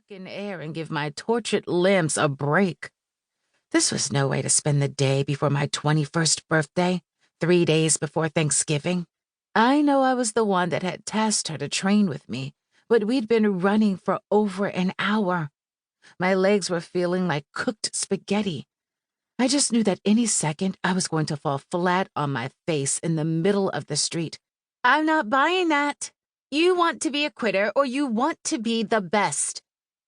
in air and give my tortured limbs a break. This was no way to spend the day before my 21st birthday, 3 days before Thanksgiving. I know I was the one that had tasked her to train with me, but we'd been running for over an hour. My legs were feeling like cooked spaghetti. I just knew that any second I was going to fall flat on my face in the middle of the street. I'm not buying that. You want to be a quitter or you want to be the best,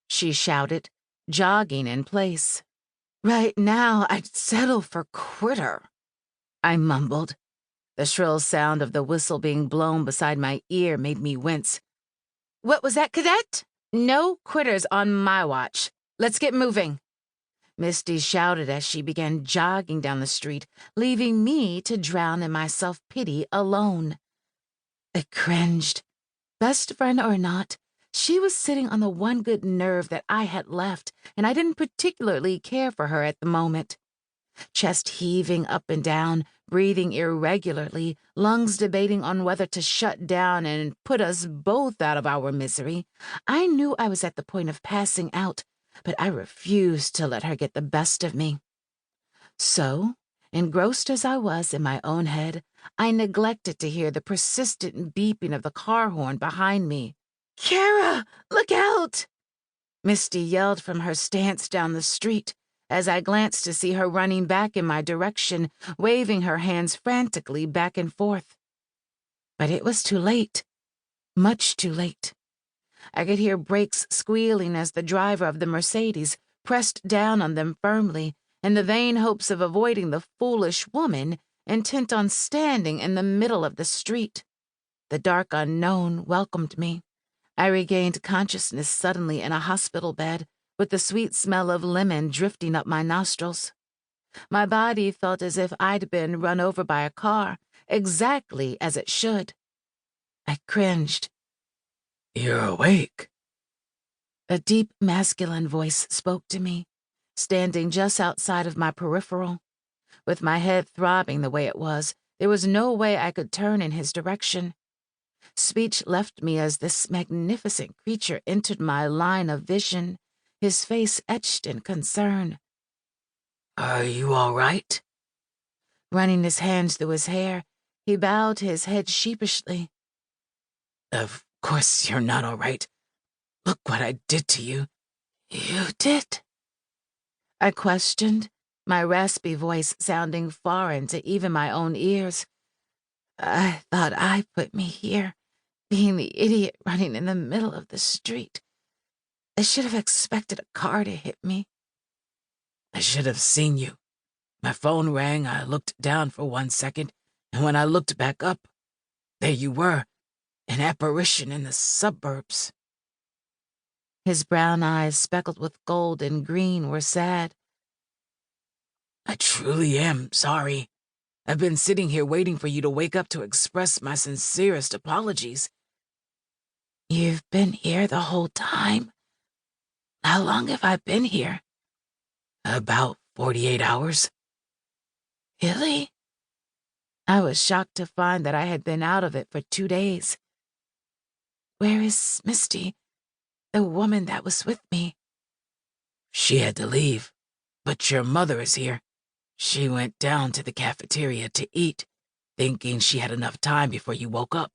she shouted, jogging in place. Right now, I'd settle for quitter, I mumbled. The shrill sound of the whistle being blown beside my ear made me wince. What was that, cadet? No quitters on my watch. Let's get moving. Misty shouted as she began jogging down the street, leaving me to drown in my self-pity alone. I cringed. Best friend or not, she was sitting on the one good nerve that I had left, and I didn't particularly care for her at the moment. Chest heaving up and down, breathing irregularly, lungs debating on whether to shut down and put us both out of our misery, I knew I was at the point of passing out, but I refused to let her get the best of me. So, engrossed as I was in my own head, I neglected to hear the persistent beeping of the car horn behind me. Kara, look out! Misty yelled from her stance down the street as I glanced to see her running back in my direction, waving her hands frantically back and forth. But it was too late. Much too late. I could hear brakes squealing as the driver of the Mercedes pressed down on them firmly, in the vain hopes of avoiding the foolish woman intent on standing in the middle of the street. The dark unknown welcomed me. I regained consciousness suddenly in a hospital bed, with the sweet smell of lemon drifting up my nostrils. My body felt as if I'd been run over by a car, exactly as it should. I cringed. You're awake. A deep masculine voice spoke to me, standing just outside of my peripheral. With my head throbbing the way it was, there was no way I could turn in his direction. Speech left me as this magnificent creature entered my line of vision, his face etched in concern. Are you all right? Running his hands through his hair, he bowed his head sheepishly. Of course you're not all right. Look what I did to you. You did? I questioned, my raspy voice sounding foreign to even my own ears. I thought I put me here, being the idiot running in the middle of the street. I should have expected a car to hit me. I should have seen you. My phone rang, I looked down for 1 second, and when I looked back up, there you were, an apparition in the suburbs. His brown eyes, speckled with gold and green, were sad. I truly am sorry. I've been sitting here waiting for you to wake up to express my sincerest apologies. You've been here the whole time? How long have I been here? About 48 hours. Really? I was shocked to find that I had been out of it for 2 days. Where is Misty, the woman that was with me? She had to leave, but your mother is here. She went down to the cafeteria to eat, thinking she had enough time before you woke up.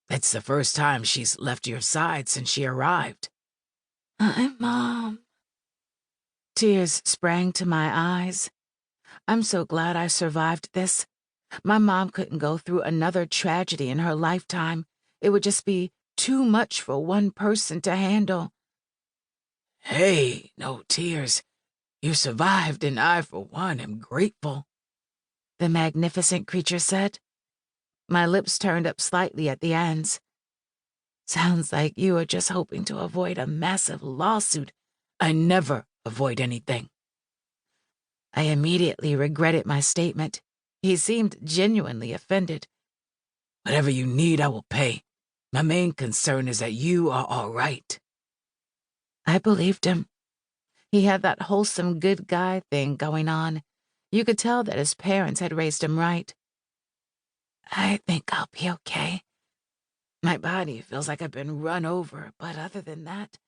That's the first time she's left your side since she arrived. Hi, Mom. Tears sprang to my eyes. I'm so glad I survived this. My mom couldn't go through another tragedy in her lifetime. It would just be too much for one person to handle. Hey, no tears. You survived, and I, for one, am grateful, the magnificent creature said. My lips turned up slightly at the ends. Sounds like you were just hoping to avoid a massive lawsuit. I never avoid anything. I immediately regretted my statement. He seemed genuinely offended. Whatever you need, I will pay. My main concern is that you are all right. I believed him. He had that wholesome good guy thing going on. You could tell that his parents had raised him right. I think I'll be okay. My body feels like I've been run over, but other than that,